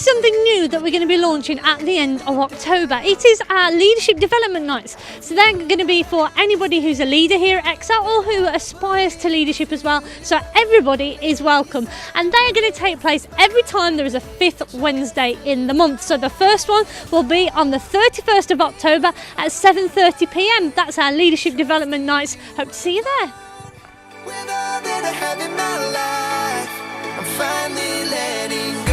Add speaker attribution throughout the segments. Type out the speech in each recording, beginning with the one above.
Speaker 1: is something new that we're going to be launching at the end of October. It is our Leadership Development Nights. So they're going to be for anybody who's a leader here at Excel or who aspires to leadership as well. So everybody is welcome. And they are going to take place every time there is a fifth Wednesday in the month. So the first one will be on the 31st of October at 7:30 p.m. That's our Leadership Development Nights. Hope to see you there.
Speaker 2: With all that I have in my life, I'm finally letting go.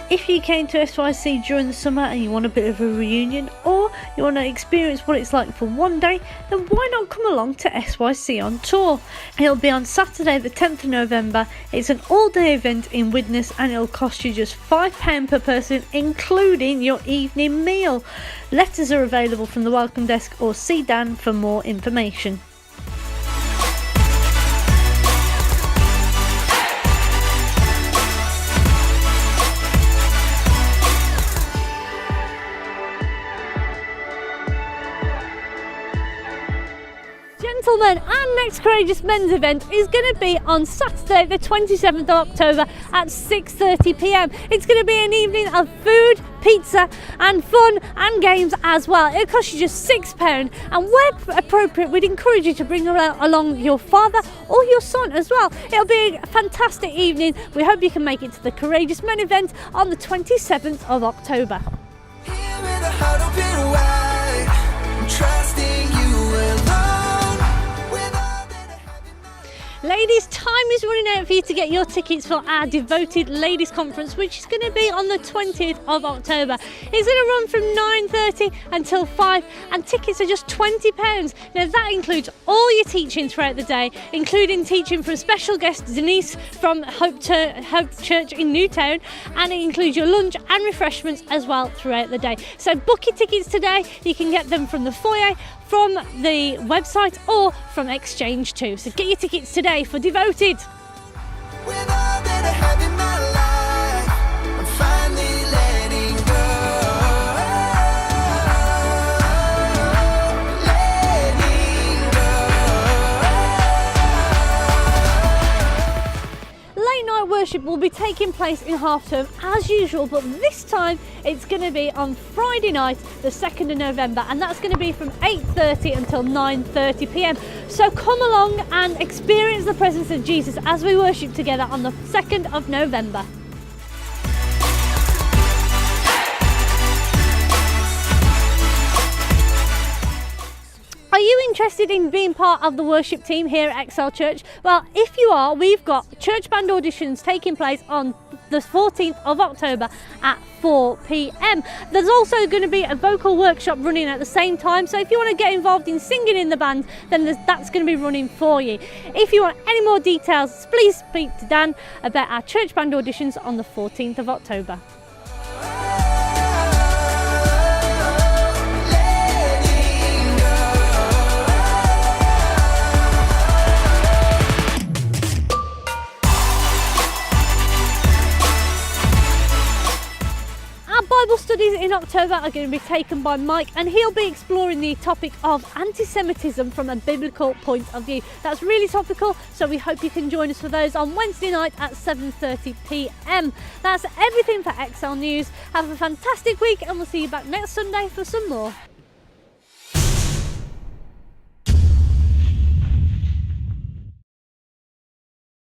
Speaker 1: If you came to SYC during the summer and you want a bit of a reunion, or you want to experience what it's like for one day, then why not come along to SYC on tour? It'll be on Saturday the 10th of November. It's an all-day event in Widnes and it'll cost you just £5 per person, including your evening meal. Letters are available from the welcome desk, or see Dan for more information. Gentlemen, our next Courageous Men's event is going to be on Saturday the 27th of October at 6:30 p.m. It's going to be an evening of food, pizza and fun and games as well. It'll cost you just £6, and where appropriate we'd encourage you to bring along your father or your son as well. It'll be a fantastic evening. We hope you can make it to the Courageous Men event on the 27th of October.
Speaker 2: Here with a heart open wide, I'm trusting you alone.
Speaker 1: Ladies, time is running out for you to get your tickets for our Devoted Ladies Conference, which is going to be on the 20th of October. It's going to run from 9:30 until 5, and tickets are just £20. Now that includes all your teaching throughout the day, including teaching from special guest Denise from Hope Church in Newtown, and it includes your lunch and refreshments as well throughout the day. So book your tickets today. You can get them from the foyer, from the website, or from Exchange too. So get your tickets today for Devoted.
Speaker 2: With all that I have in my life, I'm finally letting go.
Speaker 1: Late night worship will be taking place in half term as usual, but this time it's going to be on Friday night the 2nd of November, and that's going to be from 8:30 until 9:30 p.m. So come along and experience the presence of Jesus as we worship together on the 2nd of November. Are you interested in being part of the worship team here at Excel Church? Well, if you are, we've got church band auditions taking place on the 14th of October at 4 p.m. There's also going to be a vocal workshop running at the same time, so if you want to get involved in singing in the band, then that's going to be running for you. If you want any more details, please speak to Dan about our church band auditions on the 14th of October. Bible studies in October are going to be taken by Mike, and he'll be exploring the topic of anti-Semitism from a biblical point of view. That's really topical, so we hope you can join us for those on Wednesday night at 7:30 p.m. That's everything for Excel News. Have a fantastic week, and we'll see you back next Sunday for some more.